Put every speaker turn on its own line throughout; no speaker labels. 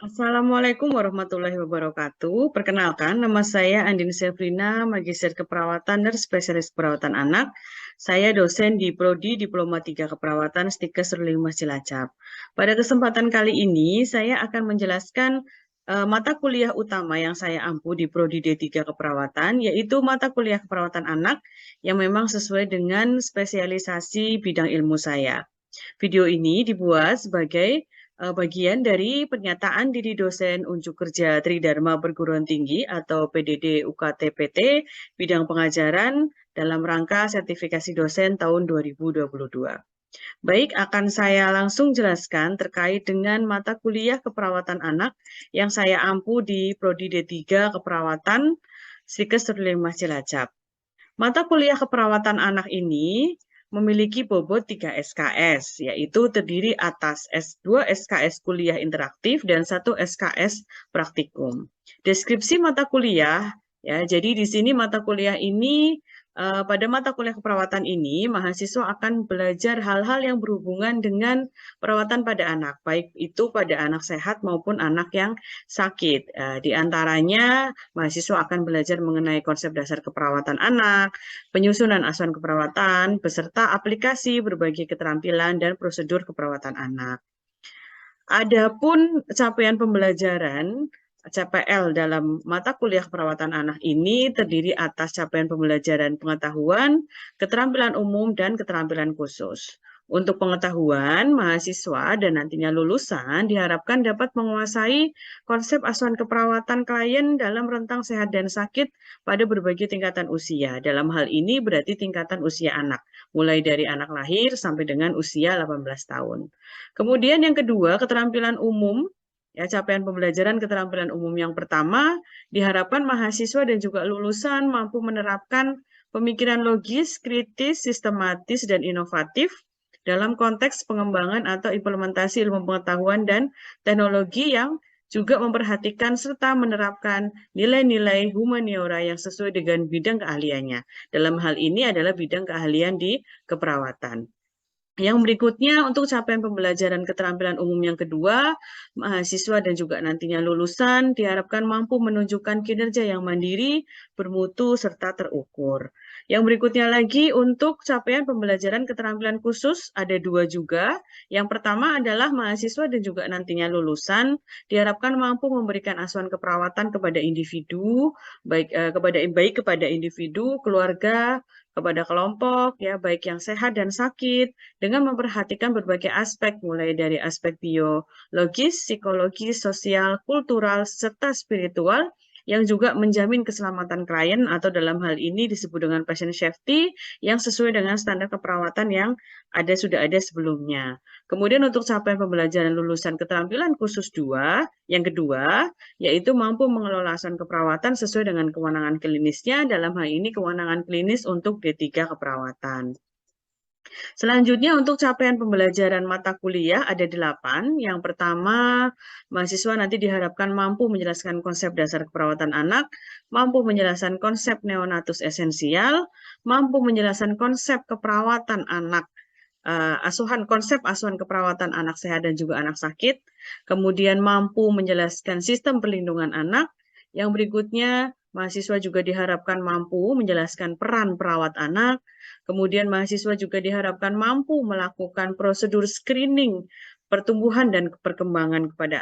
Assalamualaikum warahmatullahi wabarakatuh. Perkenalkan, nama saya Andin Sevlina, Magister Keperawatan dan Spesialis Keperawatan Anak. Saya dosen di Prodi Diploma 3 Keperawatan Stikes 5 Cilacap. Pada kesempatan kali ini, saya akan menjelaskan mata kuliah utama yang saya ampu di Prodi D3 Keperawatan, yaitu mata kuliah keperawatan anak yang memang sesuai dengan spesialisasi bidang ilmu saya. Video ini dibuat sebagai bagian dari pernyataan diri dosen unjuk kerja Tridharma Perguruan Tinggi atau PDD UKT-PT bidang pengajaran dalam rangka sertifikasi dosen tahun 2022. Baik, akan saya langsung jelaskan terkait dengan mata kuliah keperawatan anak yang saya ampu di Prodi D3 Keperawatan Stikes 5 Cilacap. Mata kuliah keperawatan anak ini memiliki bobot 3 SKS, yaitu terdiri atas S2 SKS kuliah interaktif dan 1 SKS praktikum. Deskripsi mata kuliah, ya, jadi di sini mata kuliah ini pada mata kuliah keperawatan ini, mahasiswa akan belajar hal-hal yang berhubungan dengan perawatan pada anak, baik itu pada anak sehat maupun anak yang sakit. Di antaranya, mahasiswa akan belajar mengenai konsep dasar keperawatan anak, penyusunan asuhan keperawatan, beserta aplikasi berbagai keterampilan dan prosedur keperawatan anak. Adapun capaian pembelajaran CPL dalam mata kuliah perawatan anak ini terdiri atas capaian pembelajaran pengetahuan, keterampilan umum, dan keterampilan khusus. Untuk pengetahuan, mahasiswa dan nantinya lulusan diharapkan dapat menguasai konsep asuhan keperawatan klien dalam rentang sehat dan sakit pada berbagai tingkatan usia. Dalam hal ini berarti tingkatan usia anak, mulai dari anak lahir sampai dengan usia 18 tahun. Kemudian yang kedua, keterampilan umum. Ya, capaian pembelajaran keterampilan umum yang pertama, diharapkan mahasiswa dan juga lulusan mampu menerapkan pemikiran logis, kritis, sistematis, dan inovatif dalam konteks pengembangan atau implementasi ilmu pengetahuan dan teknologi yang juga memperhatikan serta menerapkan nilai-nilai humaniora yang sesuai dengan bidang keahliannya. Dalam hal ini adalah bidang keahlian di keperawatan. Yang berikutnya untuk capaian pembelajaran keterampilan umum yang kedua, mahasiswa dan juga nantinya lulusan diharapkan mampu menunjukkan kinerja yang mandiri, bermutu, serta terukur. Yang berikutnya lagi untuk capaian pembelajaran keterampilan khusus ada dua juga. Yang pertama adalah mahasiswa dan juga nantinya lulusan diharapkan mampu memberikan asuhan keperawatan kepada individu, baik kepada individu, keluarga, kepada kelompok, ya baik yang sehat dan sakit, dengan memperhatikan berbagai aspek, mulai dari aspek biologis, psikologis, sosial, kultural, serta spiritual, yang juga menjamin keselamatan klien atau dalam hal ini disebut dengan patient safety yang sesuai dengan standar keperawatan yang sudah ada sebelumnya. Kemudian untuk capaian pembelajaran lulusan keterampilan khusus 2, yang kedua, yaitu mampu mengelola asuhan keperawatan sesuai dengan kewenangan klinisnya, dalam hal ini kewenangan klinis untuk D3 keperawatan. Selanjutnya untuk capaian pembelajaran mata kuliah ada 8. Yang pertama, mahasiswa nanti diharapkan mampu menjelaskan konsep dasar keperawatan anak, mampu menjelaskan konsep neonatus esensial, mampu menjelaskan konsep keperawatan anak, konsep asuhan keperawatan anak sehat dan juga anak sakit, kemudian mampu menjelaskan sistem perlindungan anak. Yang berikutnya, mahasiswa juga diharapkan mampu menjelaskan peran perawat anak, kemudian mahasiswa juga diharapkan mampu melakukan prosedur screening pertumbuhan dan perkembangan pada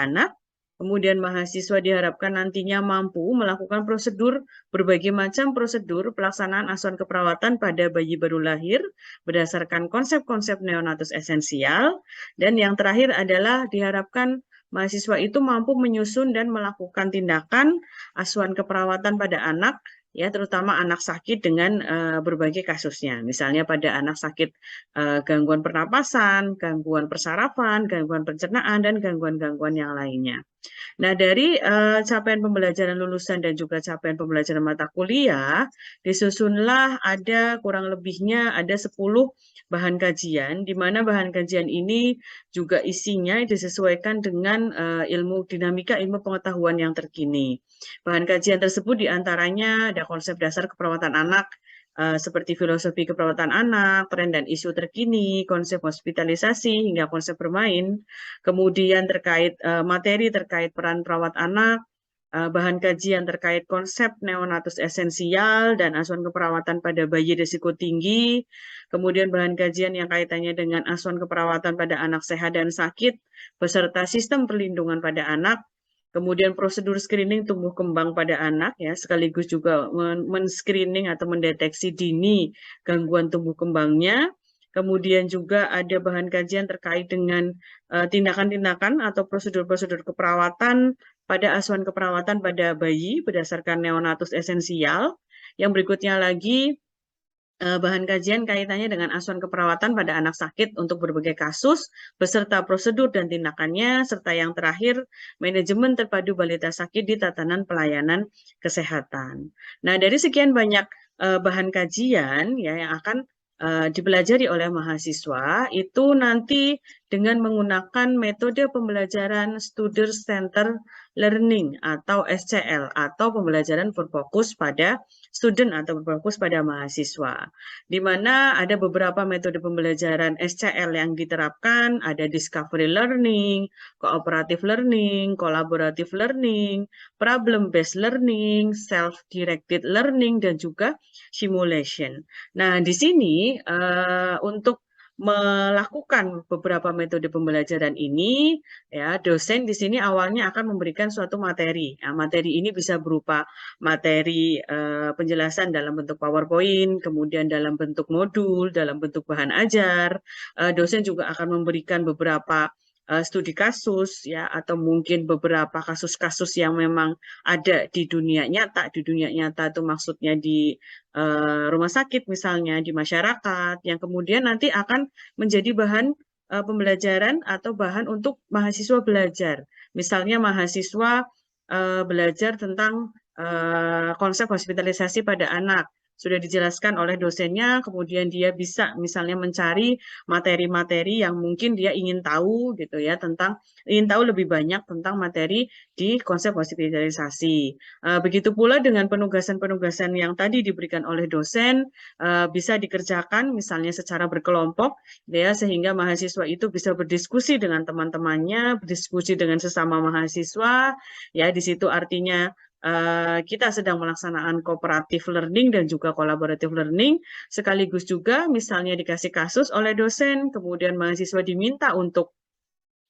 anak. Kemudian mahasiswa diharapkan nantinya mampu melakukan berbagai macam prosedur pelaksanaan asuhan keperawatan pada bayi baru lahir berdasarkan konsep-konsep neonatus esensial. Dan yang terakhir adalah diharapkan mahasiswa itu mampu menyusun dan melakukan tindakan asuhan keperawatan pada anak, ya terutama anak sakit dengan berbagai kasusnya. Misalnya pada anak sakit gangguan pernapasan, gangguan persarafan, gangguan pencernaan, dan gangguan-gangguan yang lainnya. Nah, dari capaian pembelajaran lulusan dan juga capaian pembelajaran mata kuliah, disusunlah ada kurang lebihnya ada 10 bahan kajian, di mana bahan kajian ini juga isinya disesuaikan dengan dinamika ilmu pengetahuan yang terkini. Bahan kajian tersebut diantaranya ada konsep dasar keperawatan anak, seperti filosofi keperawatan anak, tren dan isu terkini, konsep hospitalisasi, hingga konsep bermain. Kemudian terkait materi terkait peran perawat anak, bahan kajian terkait konsep neonatus esensial dan asuhan keperawatan pada bayi risiko tinggi, kemudian bahan kajian yang kaitannya dengan asuhan keperawatan pada anak sehat dan sakit, beserta sistem perlindungan pada anak, kemudian prosedur screening tumbuh kembang pada anak, ya, sekaligus juga men-screening atau mendeteksi dini gangguan tumbuh kembangnya. Kemudian juga ada bahan kajian terkait dengan tindakan-tindakan atau prosedur-prosedur keperawatan pada asuhan keperawatan pada bayi berdasarkan neonatus esensial. Yang berikutnya lagi bahan kajian kaitannya dengan asuhan keperawatan pada anak sakit untuk berbagai kasus, beserta prosedur dan tindakannya, serta yang terakhir, manajemen terpadu balita sakit di tatanan pelayanan kesehatan. Nah, dari sekian banyak bahan kajian ya yang akan dipelajari oleh mahasiswa, itu nanti dengan menggunakan metode pembelajaran Student Center Learning atau SCL, atau pembelajaran berfokus pada student atau berfokus pada mahasiswa, di mana ada beberapa metode pembelajaran SCL yang diterapkan, ada discovery learning, cooperative learning, collaborative learning, problem-based learning, self-directed learning, dan juga simulation. Nah, di sini untuk melakukan beberapa metode pembelajaran ini, ya, dosen di sini awalnya akan memberikan suatu materi. Nah, materi ini bisa berupa materi penjelasan dalam bentuk PowerPoint, kemudian dalam bentuk modul, dalam bentuk bahan ajar. Dosen juga akan memberikan beberapa studi kasus, ya, atau mungkin beberapa kasus-kasus yang memang ada di dunia nyata. Di dunia nyata itu maksudnya di rumah sakit misalnya, di masyarakat, yang kemudian nanti akan menjadi bahan pembelajaran atau bahan untuk mahasiswa belajar. Misalnya mahasiswa belajar tentang konsep hospitalisasi pada anak. Sudah dijelaskan oleh dosennya, kemudian dia bisa misalnya mencari materi-materi yang mungkin dia ingin tahu gitu ya, ingin tahu lebih banyak tentang materi di konsep hospitalisasi. Begitu pula dengan penugasan-penugasan yang tadi diberikan oleh dosen, bisa dikerjakan misalnya secara berkelompok, ya, sehingga mahasiswa itu bisa berdiskusi dengan teman-temannya, berdiskusi dengan sesama mahasiswa, ya, di situ artinya kita sedang melaksanakan cooperative learning dan juga collaborative learning, sekaligus juga misalnya dikasih kasus oleh dosen, kemudian mahasiswa diminta untuk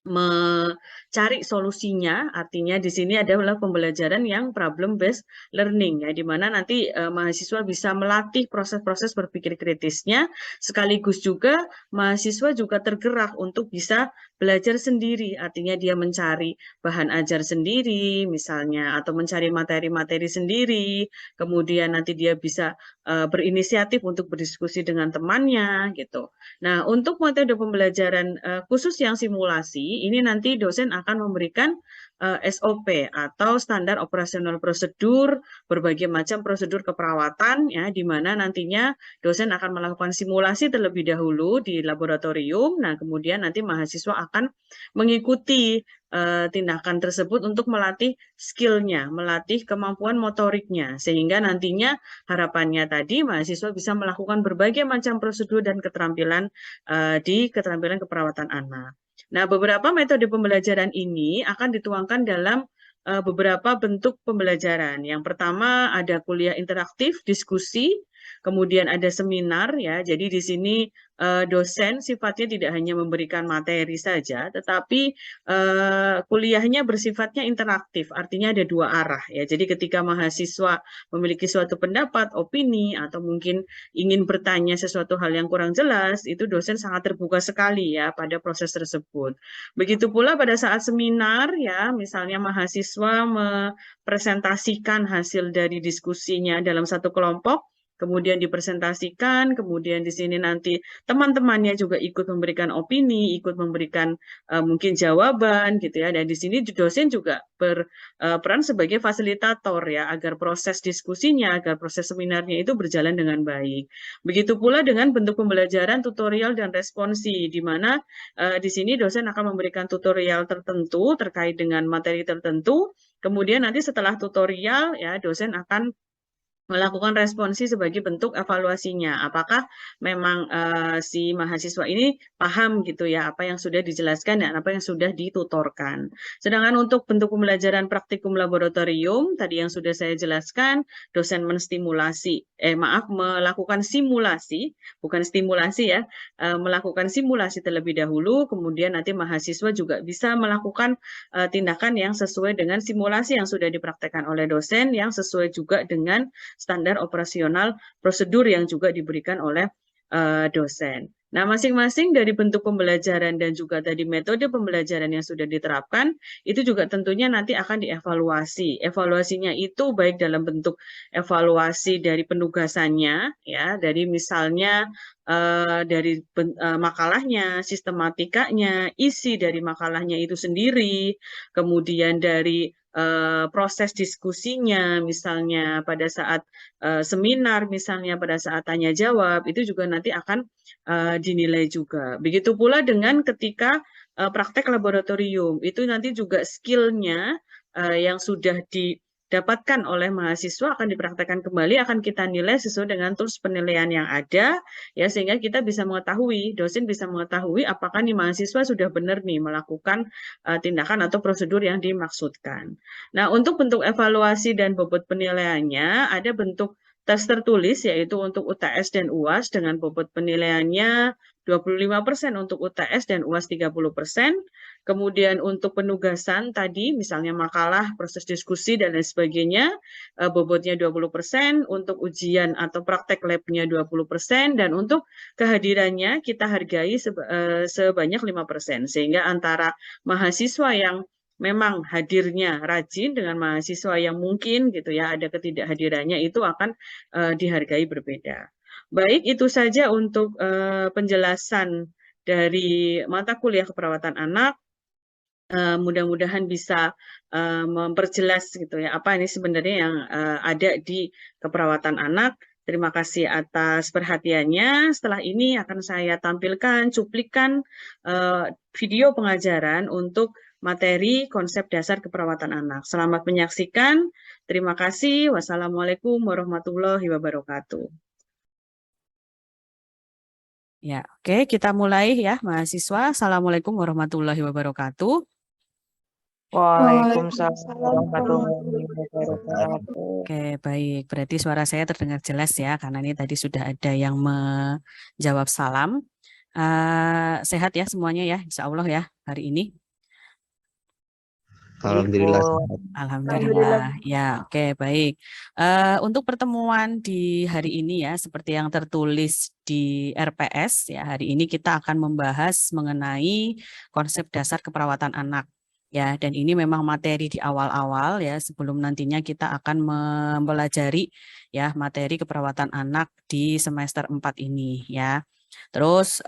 mencari solusinya, artinya di sini adalah pembelajaran yang problem based learning, ya, di mana nanti mahasiswa bisa melatih proses-proses berpikir kritisnya, sekaligus juga mahasiswa juga tergerak untuk bisa belajar sendiri, artinya dia mencari bahan ajar sendiri misalnya, atau mencari materi-materi sendiri, kemudian nanti dia bisa berinisiatif untuk berdiskusi dengan temannya gitu. Nah, untuk metode pembelajaran khusus yang simulasi, ini nanti dosen akan memberikan SOP atau standar operasional prosedur, berbagai macam prosedur keperawatan, ya, di mana nantinya dosen akan melakukan simulasi terlebih dahulu di laboratorium. Nah, kemudian nanti mahasiswa akan mengikuti tindakan tersebut untuk melatih skill-nya, melatih kemampuan motoriknya, sehingga nantinya harapannya tadi mahasiswa bisa melakukan berbagai macam prosedur dan keterampilan di keterampilan keperawatan anak. Nah, beberapa metode pembelajaran ini akan dituangkan dalam beberapa bentuk pembelajaran. Yang pertama ada kuliah interaktif, diskusi, kemudian ada seminar, ya. Jadi di sini dosen sifatnya tidak hanya memberikan materi saja, tetapi kuliahnya bersifatnya interaktif, artinya ada dua arah, ya. Jadi ketika mahasiswa memiliki suatu pendapat, opini, atau mungkin ingin bertanya sesuatu hal yang kurang jelas, itu dosen sangat terbuka sekali ya pada proses tersebut. Begitu pula pada saat seminar, ya, misalnya mahasiswa mempresentasikan hasil dari diskusinya dalam satu kelompok, kemudian dipresentasikan, kemudian di sini nanti teman-temannya juga ikut memberikan opini, ikut memberikan mungkin jawaban gitu ya. Dan di sini dosen juga berperan sebagai fasilitator ya, agar proses diskusinya, agar proses seminarnya itu berjalan dengan baik. Begitu pula dengan bentuk pembelajaran tutorial dan responsi, di mana di sini dosen akan memberikan tutorial tertentu terkait dengan materi tertentu. Kemudian nanti setelah tutorial, ya, dosen akan melakukan responsi sebagai bentuk evaluasinya. Apakah memang si mahasiswa ini paham gitu ya apa yang sudah dijelaskan dan apa yang sudah ditutorkan. Sedangkan untuk bentuk pembelajaran praktikum laboratorium tadi yang sudah saya jelaskan, dosen melakukan simulasi, bukan stimulasi ya, melakukan simulasi terlebih dahulu, kemudian nanti mahasiswa juga bisa melakukan tindakan yang sesuai dengan simulasi yang sudah dipraktekkan oleh dosen, yang sesuai juga dengan standar operasional prosedur yang juga diberikan oleh dosen. Nah, masing-masing dari bentuk pembelajaran dan juga tadi metode pembelajaran yang sudah diterapkan, itu juga tentunya nanti akan dievaluasi. Evaluasinya itu baik dalam bentuk evaluasi dari penugasannya, ya, dari misalnya dari makalahnya, sistematikanya, isi dari makalahnya itu sendiri, kemudian dari proses diskusinya, misalnya pada saat seminar, misalnya pada saat tanya jawab, itu juga nanti akan dinilai juga. Begitu pula dengan ketika praktek laboratorium, itu nanti juga skillnya yang sudah didapatkan oleh mahasiswa akan dipraktekkan kembali, akan kita nilai sesuai dengan tools penilaian yang ada, ya sehingga kita bisa mengetahui, dosen bisa mengetahui apakah nih mahasiswa sudah benar nih melakukan tindakan atau prosedur yang dimaksudkan. Nah, untuk bentuk evaluasi dan bobot penilaiannya, ada bentuk tes tertulis yaitu untuk UTS dan UAS dengan bobot penilaiannya 25% untuk UTS dan UAS 30%. Kemudian untuk penugasan tadi misalnya makalah, proses diskusi dan lain sebagainya bobotnya 20%, untuk ujian atau praktek labnya 20% dan untuk kehadirannya kita hargai sebanyak 5%. Sehingga antara mahasiswa yang memang hadirnya rajin dengan mahasiswa yang mungkin gitu ya ada ketidakhadirannya itu akan dihargai berbeda. Baik, itu saja untuk penjelasan dari mata kuliah keperawatan anak. Mudah-mudahan bisa memperjelas gitu ya apa ini sebenarnya yang ada di keperawatan anak. Terima kasih atas perhatiannya. Setelah ini akan saya tampilkan cuplikan video pengajaran untuk materi konsep dasar keperawatan anak. Selamat menyaksikan. Terima kasih. Wassalamualaikum warahmatullahi wabarakatuh.
Ya, oke, kita mulai ya, mahasiswa. Assalamualaikum warahmatullahi wabarakatuh.
Waalaikumsalam warahmatullahi wabarakatuh.
Oke, baik. Berarti suara saya terdengar jelas ya, karena ini tadi sudah ada yang menjawab salam. Sehat ya semuanya ya, insya Allah ya hari ini.
Alhamdulillah.
Alhamdulillah. Ya, oke, baik. Untuk pertemuan di hari ini ya, seperti yang tertulis di RPS ya, hari ini kita akan membahas mengenai konsep dasar keperawatan anak. Ya, dan ini memang materi di awal-awal ya, sebelum nantinya kita akan mempelajari ya materi keperawatan anak di semester 4 ini ya. Terus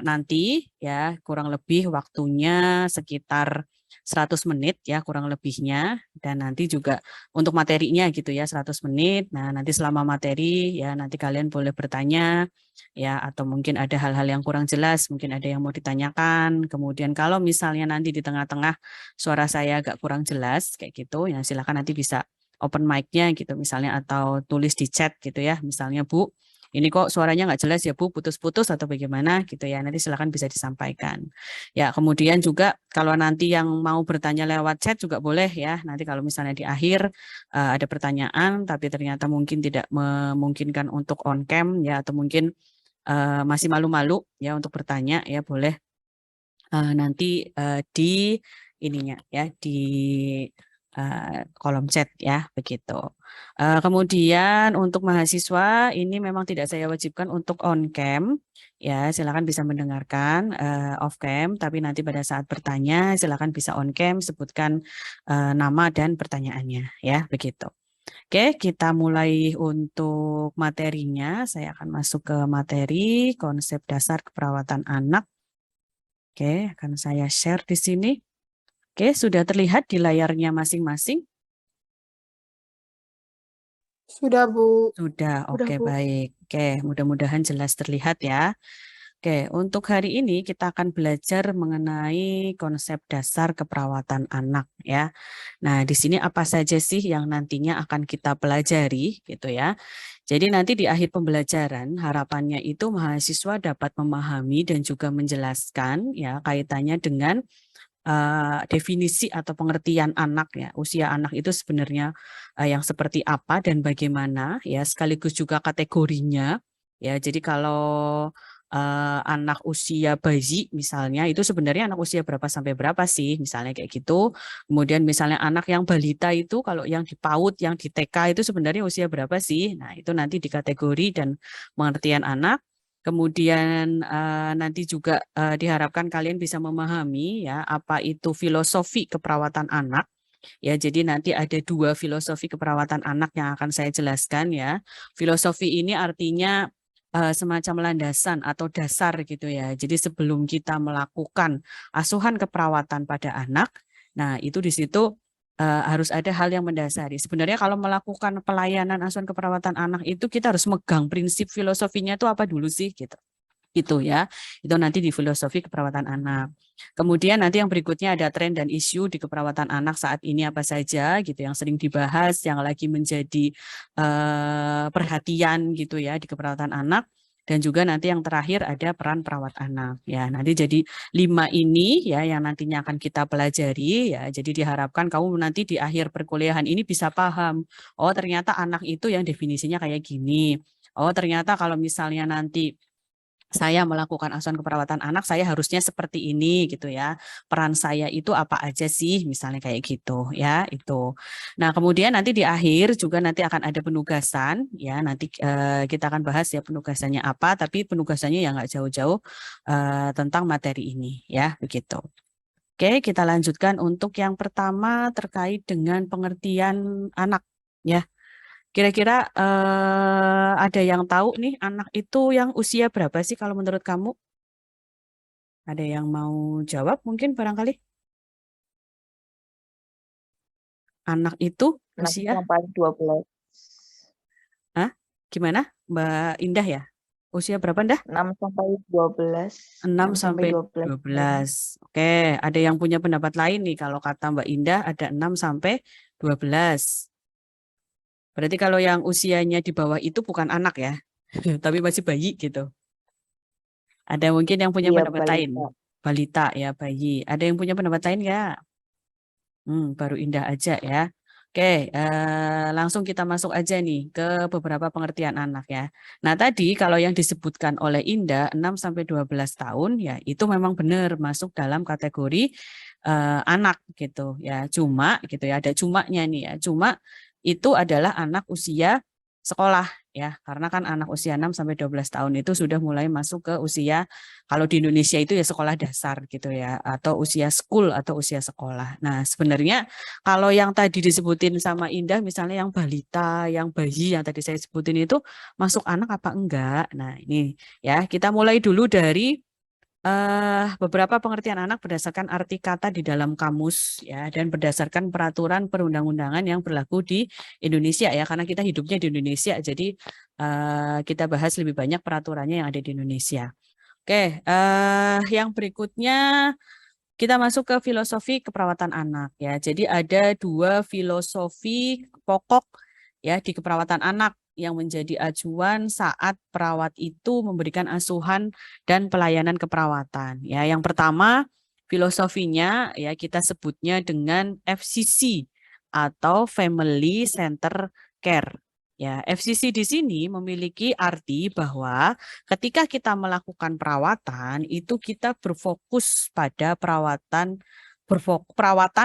nanti ya kurang lebih waktunya sekitar 100 menit ya kurang lebihnya, dan nanti juga untuk materinya gitu ya 100 menit. Nah, nanti selama materi ya nanti kalian boleh bertanya ya, atau mungkin ada hal-hal yang kurang jelas, mungkin ada yang mau ditanyakan. Kemudian kalau misalnya nanti di tengah-tengah suara saya agak kurang jelas kayak gitu ya, silakan nanti bisa open mic-nya gitu misalnya, atau tulis di chat gitu ya, misalnya Bu, ini kok suaranya nggak jelas ya Bu, putus-putus atau bagaimana gitu ya, nanti silakan bisa disampaikan. Ya, kemudian juga kalau nanti yang mau bertanya lewat chat juga boleh ya, nanti kalau misalnya di akhir ada pertanyaan tapi ternyata mungkin tidak memungkinkan untuk on cam ya, atau mungkin masih malu-malu ya untuk bertanya ya, boleh nanti di ininya ya, di kolom chat ya, begitu. Kemudian untuk mahasiswa ini memang tidak saya wajibkan untuk on cam ya, silakan bisa mendengarkan off cam, tapi nanti pada saat bertanya silakan bisa on cam, sebutkan nama dan pertanyaannya ya, begitu. Oke, kita mulai untuk materinya. Saya akan masuk ke materi konsep dasar keperawatan anak. Oke, akan saya share di sini. Oke, sudah terlihat di layarnya masing-masing?
Sudah, Bu.
Sudah, oke,
Bu.
baik. Oke, mudah-mudahan jelas terlihat ya. Oke, untuk hari ini kita akan belajar mengenai konsep dasar keperawatan anak ya. Nah, di sini apa saja sih yang nantinya akan kita pelajari gitu ya. Jadi nanti di akhir pembelajaran harapannya itu mahasiswa dapat memahami dan juga menjelaskan ya kaitannya dengan definisi atau pengertian anak ya. Usia anak itu sebenarnya yang seperti apa dan bagaimana ya, sekaligus juga kategorinya ya. Jadi kalau anak usia bayi misalnya itu sebenarnya anak usia berapa sampai berapa sih misalnya kayak gitu. Kemudian misalnya anak yang balita itu kalau yang di PAUD, yang di TK itu sebenarnya usia berapa sih? Nah, itu nanti di kategori dan pengertian anak. Kemudian nanti juga diharapkan kalian bisa memahami ya apa itu filosofi keperawatan anak. Ya, jadi nanti ada 2 filosofi keperawatan anak yang akan saya jelaskan ya. Filosofi ini artinya semacam landasan atau dasar gitu ya. Jadi sebelum kita melakukan asuhan keperawatan pada anak, nah itu di situ harus ada hal yang mendasari. Sebenarnya kalau melakukan pelayanan asuhan keperawatan anak itu kita harus megang prinsip filosofinya itu apa dulu sih gitu. Gitu ya. Itu nanti di filosofi keperawatan anak. Kemudian nanti yang berikutnya ada tren dan isu di keperawatan anak saat ini apa saja gitu yang sering dibahas, yang lagi menjadi perhatian gitu ya di keperawatan anak. Dan juga nanti yang terakhir ada peran perawat anak. Ya, nanti jadi 5 ini ya yang nantinya akan kita pelajari ya. Jadi diharapkan kamu nanti di akhir perkuliahan ini bisa paham. Oh, ternyata anak itu yang definisinya kayak gini. Oh, ternyata kalau misalnya nanti saya melakukan asuhan keperawatan anak, saya harusnya seperti ini gitu ya. Peran saya itu apa aja sih, misalnya kayak gitu ya, itu. Nah, kemudian nanti di akhir juga nanti akan ada penugasan ya. Nanti kita akan bahas ya penugasannya apa, tapi penugasannya ya nggak jauh-jauh tentang materi ini ya, begitu. Oke, kita lanjutkan untuk yang pertama terkait dengan pengertian anak ya. Kira-kira ada yang tahu nih anak itu yang usia berapa sih kalau menurut kamu? Ada yang mau jawab mungkin barangkali? Anak itu
6
usia?
sampai 12.
Hah? Gimana? Mbak Indah ya? Usia berapa Indah?
6 sampai 12.
6
6 sampai
sampai
12.
12. Oke, ada yang punya pendapat lain nih. Kalau kata Mbak Indah ada 6 sampai 12. Berarti kalau yang usianya di bawah itu bukan anak ya, tapi masih bayi gitu. Ada mungkin yang punya
Iya,
pendapat lain.
balita.
Balita ya, bayi. Ada yang punya pendapat lain nggak? Baru Indah aja ya. Oke, langsung kita masuk aja nih ke beberapa pengertian anak ya. Nah, tadi kalau yang disebutkan oleh Indah 6 sampai 12 tahun ya itu memang benar masuk dalam kategori anak gitu ya. Cuma gitu ya, ada cumanya nih ya. Cuma itu adalah anak usia sekolah ya. Karena kan anak usia 6 sampai 12 tahun itu sudah mulai masuk ke usia kalau di Indonesia itu ya sekolah dasar gitu ya atau usia school atau usia sekolah. Nah, sebenarnya kalau yang tadi disebutin sama Indah, misalnya yang balita, yang bayi yang tadi saya sebutin itu masuk anak apa enggak? Nah, ini ya kita mulai dulu dari beberapa pengertian anak berdasarkan arti kata di dalam kamus ya dan berdasarkan peraturan perundang-undangan yang berlaku di Indonesia ya karena kita hidupnya di Indonesia jadi kita bahas lebih banyak peraturannya yang ada di Indonesia. Oke, yang berikutnya kita masuk ke filosofi keperawatan anak ya. Jadi ada 2 filosofi pokok ya di keperawatan anak yang menjadi acuan saat perawat itu memberikan asuhan dan pelayanan keperawatan. Ya, yang pertama filosofinya ya kita sebutnya dengan FCC atau Family Center Care. Ya, FCC di sini memiliki arti bahwa ketika kita melakukan perawatan, itu kita berfokus pada perawatan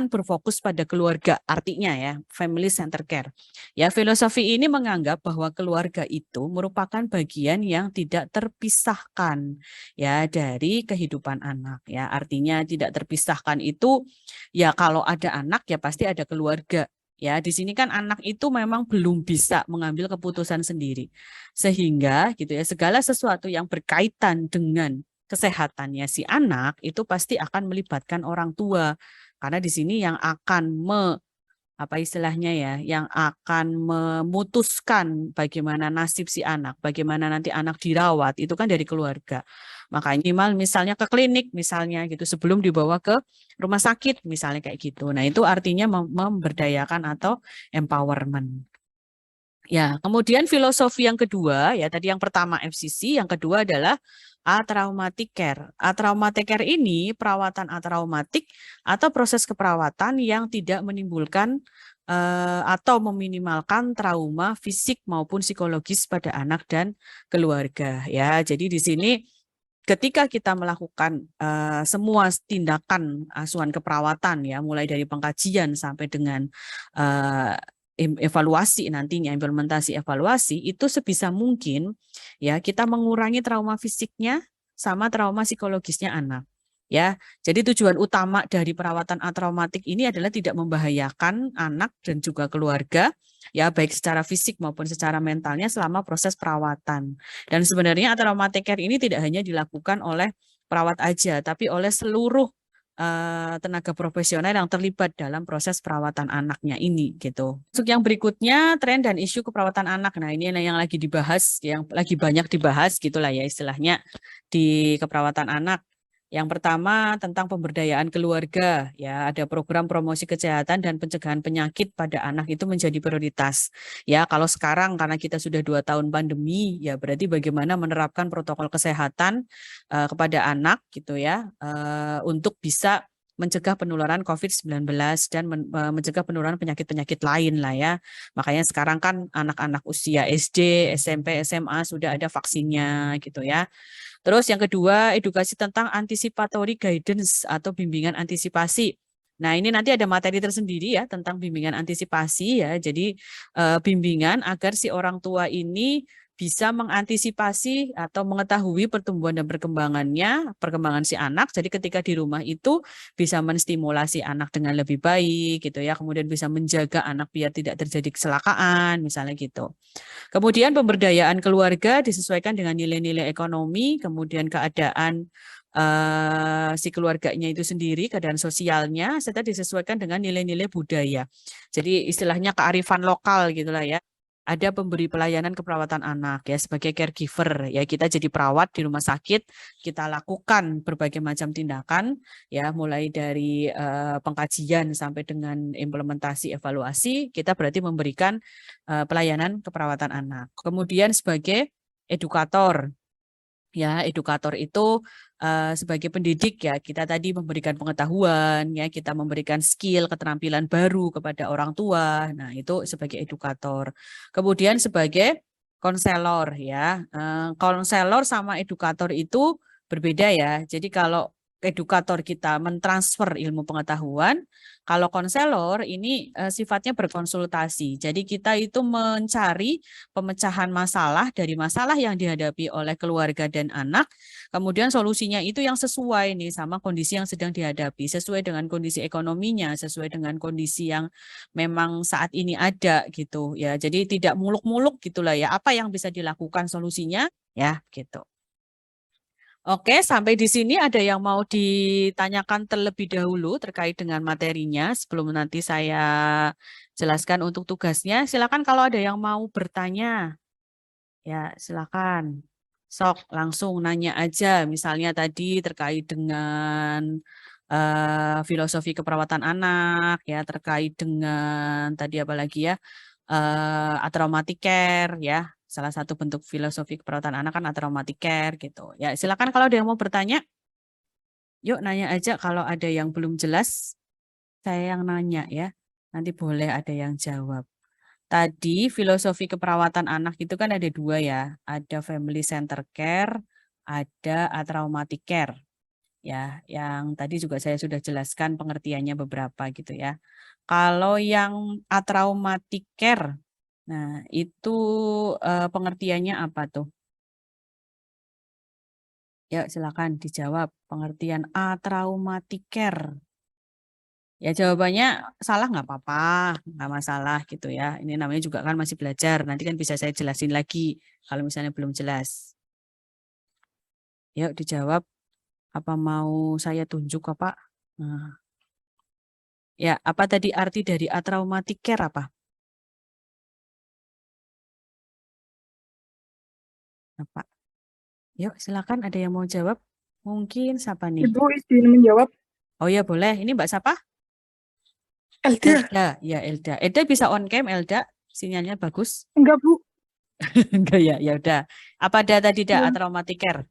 berfokus pada keluarga, artinya ya, family center care. Ya, filosofi ini menganggap bahwa keluarga itu merupakan bagian yang tidak terpisahkan ya dari kehidupan anak ya. Artinya tidak terpisahkan itu ya kalau ada anak ya pasti ada keluarga. Ya, di sini kan anak itu memang belum bisa mengambil keputusan sendiri. Sehingga gitu ya, segala sesuatu yang berkaitan dengan kesehatannya si anak itu pasti akan melibatkan orang tua. Karena di sini yang akan apa istilahnya ya, yang akan memutuskan bagaimana nasib si anak, bagaimana nanti anak dirawat, itu kan dari keluarga. Makanya misalnya ke klinik misalnya gitu, sebelum dibawa ke rumah sakit misalnya kayak gitu. Nah, itu artinya memberdayakan atau empowerment. Ya, kemudian filosofi yang kedua, ya tadi yang pertama FCC, yang kedua adalah atraumatic care. Atraumatic care ini perawatan atraumatik atau proses keperawatan yang tidak menimbulkan atau meminimalkan trauma fisik maupun psikologis pada anak dan keluarga. Ya, jadi di sini ketika kita melakukan semua tindakan asuhan keperawatan, ya mulai dari pengkajian sampai dengan evaluasi nantinya, implementasi evaluasi, itu sebisa mungkin ya kita mengurangi trauma fisiknya sama trauma psikologisnya anak. Ya, jadi tujuan utama dari perawatan atraumatik ini adalah tidak membahayakan anak dan juga keluarga, ya baik secara fisik maupun secara mentalnya selama proses perawatan. Dan sebenarnya atraumatic care ini tidak hanya dilakukan oleh perawat aja, tapi oleh seluruh tenaga profesional yang terlibat dalam proses perawatan anaknya ini gitu. Untuk yang berikutnya, tren dan isu keperawatan anak. Nah, ini yang lagi dibahas, yang lagi banyak dibahas gitulah ya istilahnya di keperawatan anak. Yang pertama tentang pemberdayaan keluarga, ya ada program promosi kesehatan dan pencegahan penyakit pada anak itu menjadi prioritas. Ya kalau sekarang karena kita sudah 2 tahun pandemi, ya berarti bagaimana menerapkan protokol kesehatan kepada anak gitu ya, untuk bisa mencegah penularan COVID-19 dan mencegah penularan penyakit-penyakit lain lah ya. Makanya sekarang kan anak-anak usia SD, SMP, SMA sudah ada vaksinnya gitu ya. Terus yang kedua, edukasi tentang anticipatory guidance atau bimbingan antisipasi. Nah, ini nanti ada materi tersendiri ya tentang bimbingan antisipasi ya. Jadi bimbingan agar si orang tua ini bisa mengantisipasi atau mengetahui pertumbuhan dan perkembangan si anak. Jadi ketika di rumah itu bisa menstimulasi anak dengan lebih baik gitu ya. Kemudian bisa menjaga anak biar tidak terjadi kecelakaan misalnya gitu. Kemudian pemberdayaan keluarga disesuaikan dengan nilai-nilai ekonomi, kemudian keadaan si keluarganya itu sendiri, keadaan sosialnya, serta disesuaikan dengan nilai-nilai budaya. Jadi istilahnya kearifan lokal gitulah ya. Ada pemberi pelayanan keperawatan anak ya sebagai caregiver ya, kita jadi perawat di rumah sakit, kita lakukan berbagai macam tindakan ya mulai dari pengkajian sampai dengan implementasi evaluasi, kita berarti memberikan pelayanan keperawatan anak. Kemudian sebagai edukator. Ya, edukator itu sebagai pendidik ya, kita tadi memberikan pengetahuan ya, kita memberikan skill, keterampilan baru kepada orang tua. Nah, itu sebagai edukator. Kemudian sebagai konselor ya. Konselor sama edukator itu berbeda ya. Jadi kalau edukator kita mentransfer ilmu pengetahuan, kalau konselor ini sifatnya berkonsultasi. Jadi kita itu mencari pemecahan masalah dari masalah yang dihadapi oleh keluarga dan anak, kemudian solusinya itu yang sesuai nih sama kondisi yang sedang dihadapi, sesuai dengan kondisi ekonominya, sesuai dengan kondisi yang memang saat ini ada gitu ya. Jadi tidak muluk-muluk gitulah ya, apa yang bisa dilakukan solusinya ya gitu. Oke, sampai di sini ada yang mau ditanyakan terlebih dahulu terkait dengan materinya sebelum nanti saya jelaskan untuk tugasnya. Silakan kalau ada yang mau bertanya. Ya, silakan. Sok langsung nanya aja. Misalnya tadi terkait dengan filosofi keperawatan anak, ya terkait dengan tadi apa lagi ya, atraumatic care, ya salah satu bentuk filosofi keperawatan anak kan atraumatic care gitu. Ya silakan kalau ada yang mau bertanya, yuk nanya aja. Kalau ada yang belum jelas, saya yang nanya ya. Nanti boleh ada yang jawab. Tadi filosofi keperawatan anak itu kan ada 2 ya, ada family center care, ada atraumatic care. Ya, yang tadi juga saya sudah jelaskan pengertiannya beberapa gitu ya. Kalau yang atraumatic care, nah itu pengertiannya apa tuh? Ya, silakan dijawab pengertian atraumatic care. Ya jawabannya salah nggak apa-apa, nggak masalah gitu ya. Ini namanya juga kan masih belajar. Nanti kan bisa saya jelasin lagi kalau misalnya belum jelas. Yuk dijawab. Apa mau saya tunjuk Pak? Nah, Ya, apa tadi arti dari atraumatic care apa? Apa? Yuk, silakan ada yang mau jawab? Mungkin siapa nih?
Ibu izin menjawab.
Oh ya, boleh. Ini Mbak siapa?
Elda.
Elda. Ya, Elda. Elda bisa on cam, Elda. Sinyalnya bagus.
Enggak, Bu.
Enggak ya, ya udah. Apa ada tadi
Ya.
atraumatic care?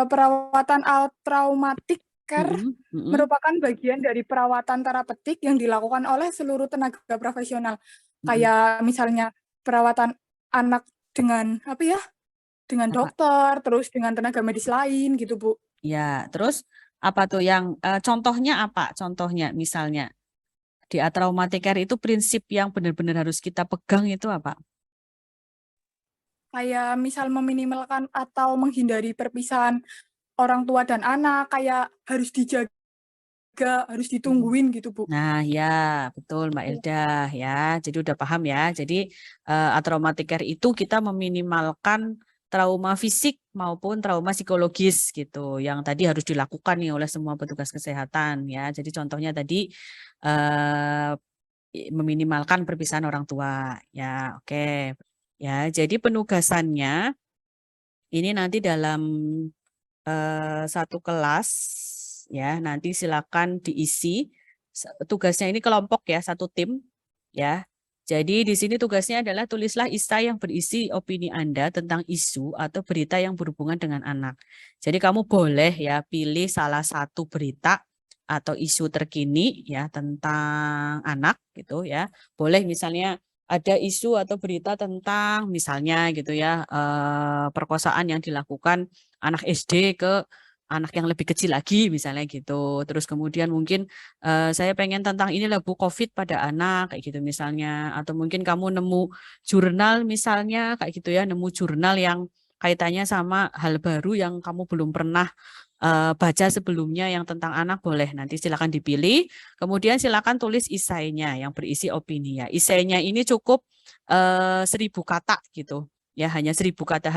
Perawatan traumatik care
Mm-mm.
merupakan bagian dari perawatan terapeutik yang dilakukan oleh seluruh tenaga profesional. Kayak misalnya perawatan anak dengan apa ya? Dengan
Apa?
dokter, terus dengan tenaga medis lain gitu, Bu.
Ya, terus apa tuh yang contohnya apa? Contohnya misalnya di atraumatic care itu prinsip yang benar-benar harus kita pegang itu apa?
Kayak misal meminimalkan atau menghindari perpisahan orang tua dan anak, kayak harus dijaga, harus ditungguin gitu, Bu.
Nah, ya betul Mbak Elda ya. Jadi udah paham ya. Jadi atraumatic care itu kita meminimalkan trauma fisik maupun trauma psikologis gitu. Yang tadi harus dilakukan nih oleh semua petugas kesehatan ya. Jadi contohnya tadi meminimalkan perpisahan orang tua. Ya, oke. Ya, jadi penugasannya ini nanti dalam satu kelas ya, nanti silakan diisi. Tugasnya ini kelompok ya, satu tim ya. Jadi di sini tugasnya adalah tulislah esai yang berisi opini Anda tentang isu atau berita yang berhubungan dengan anak. Jadi kamu boleh ya pilih salah satu berita atau isu terkini ya tentang anak gitu ya. Boleh misalnya ada isu atau berita tentang misalnya gitu ya perkosaan yang dilakukan anak SD ke anak yang lebih kecil lagi misalnya gitu. Terus kemudian mungkin saya pengen tentang inilah Bu COVID pada anak kayak gitu misalnya. Atau mungkin kamu nemu jurnal misalnya kayak gitu ya, nemu jurnal yang kaitannya sama hal baru yang kamu belum pernah baca sebelumnya yang tentang anak, boleh nanti silakan dipilih. Kemudian silakan tulis esainya yang berisi opini ya. Esainya ini cukup 1000 kata gitu. Ya, hanya 1000 kata,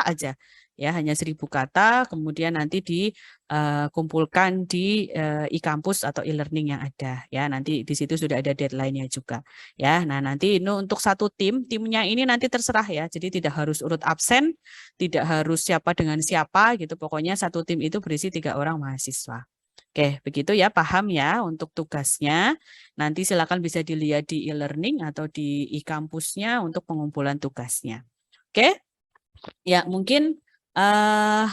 aja. Ya, hanya 1000 kata, kemudian nanti dikumpulkan di e-kampus atau e-learning yang ada. Ya, nanti di situ sudah ada deadline-nya juga. Ya, nah nanti ini untuk satu timnya ini nanti terserah ya. Jadi tidak harus urut absen, tidak harus siapa dengan siapa gitu. Pokoknya satu tim itu berisi 3 orang mahasiswa. Oke, begitu ya, paham ya untuk tugasnya. Nanti silakan bisa dilihat di e-learning atau di e-kampusnya untuk pengumpulan tugasnya. Oke, ya mungkin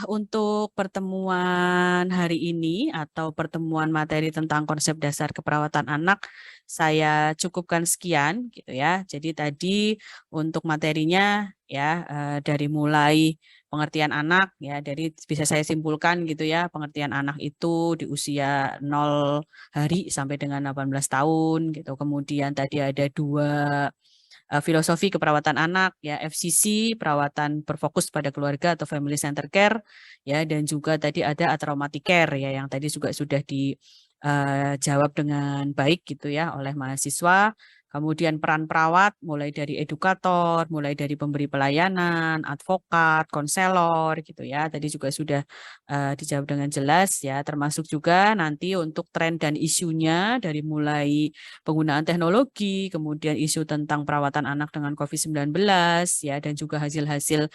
untuk pertemuan hari ini atau pertemuan materi tentang konsep dasar keperawatan anak saya cukupkan sekian gitu ya. Jadi tadi untuk materinya ya dari mulai pengertian anak ya, dari bisa saya simpulkan gitu ya, pengertian anak itu di usia 0 hari sampai dengan 18 tahun gitu. Kemudian tadi ada 2 filosofi keperawatan anak ya, FCC perawatan berfokus pada keluarga atau family center care ya, dan juga tadi ada atraumatic care ya yang tadi juga sudah dijawab dengan baik gitu ya oleh mahasiswa. Kemudian peran perawat mulai dari edukator, mulai dari pemberi pelayanan, advokat, konselor gitu ya. Tadi juga sudah dijawab dengan jelas ya, termasuk juga nanti untuk tren dan isunya dari mulai penggunaan teknologi, kemudian isu tentang perawatan anak dengan COVID-19 ya, dan juga hasil-hasil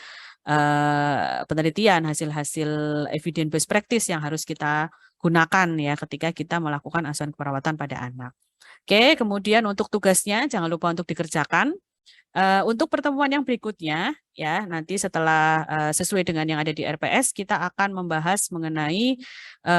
penelitian, hasil-hasil evidence based practice yang harus kita gunakan ya ketika kita melakukan asuhan keperawatan pada anak. Oke, kemudian untuk tugasnya jangan lupa untuk dikerjakan. Untuk pertemuan yang berikutnya, ya nanti setelah sesuai dengan yang ada di RPS, kita akan membahas mengenai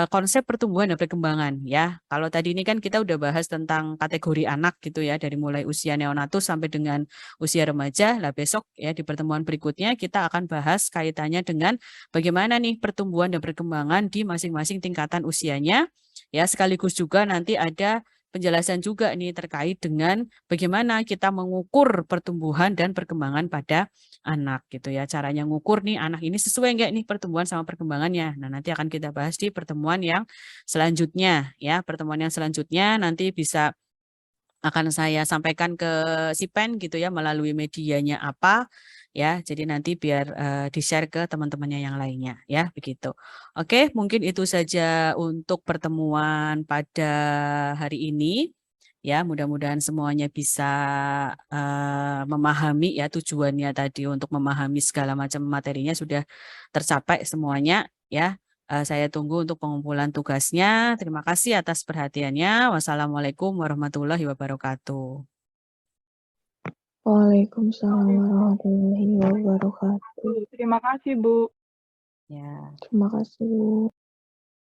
konsep pertumbuhan dan perkembangan. Ya, kalau tadi ini kan kita udah bahas tentang kategori anak gitu ya, dari mulai usia neonatus sampai dengan usia remaja. Lah besok ya di pertemuan berikutnya kita akan bahas kaitannya dengan bagaimana nih pertumbuhan dan perkembangan di masing-masing tingkatan usianya. Ya, sekaligus juga nanti ada penjelasan juga nih terkait dengan bagaimana kita mengukur pertumbuhan dan perkembangan pada anak gitu ya. Caranya ngukur nih anak ini sesuai enggak nih pertumbuhan sama perkembangannya. Nah, nanti akan kita bahas di pertemuan yang selanjutnya ya. Pertemuan yang selanjutnya nanti bisa akan saya sampaikan ke si Pen gitu ya melalui medianya apa ya. Jadi nanti biar di-share ke teman-temannya yang lainnya ya begitu. Oke, mungkin itu saja untuk pertemuan pada hari ini. Ya, mudah-mudahan semuanya bisa memahami ya tujuannya tadi untuk memahami segala macam materinya sudah tercapai semuanya ya. Saya tunggu untuk pengumpulan tugasnya. Terima kasih atas perhatiannya. Wassalamualaikum warahmatullahi wabarakatuh.
Waalaikumsalam warahmatullahi wabarakatuh.
Terima kasih, Bu.
Ya.
Terima kasih, Bu.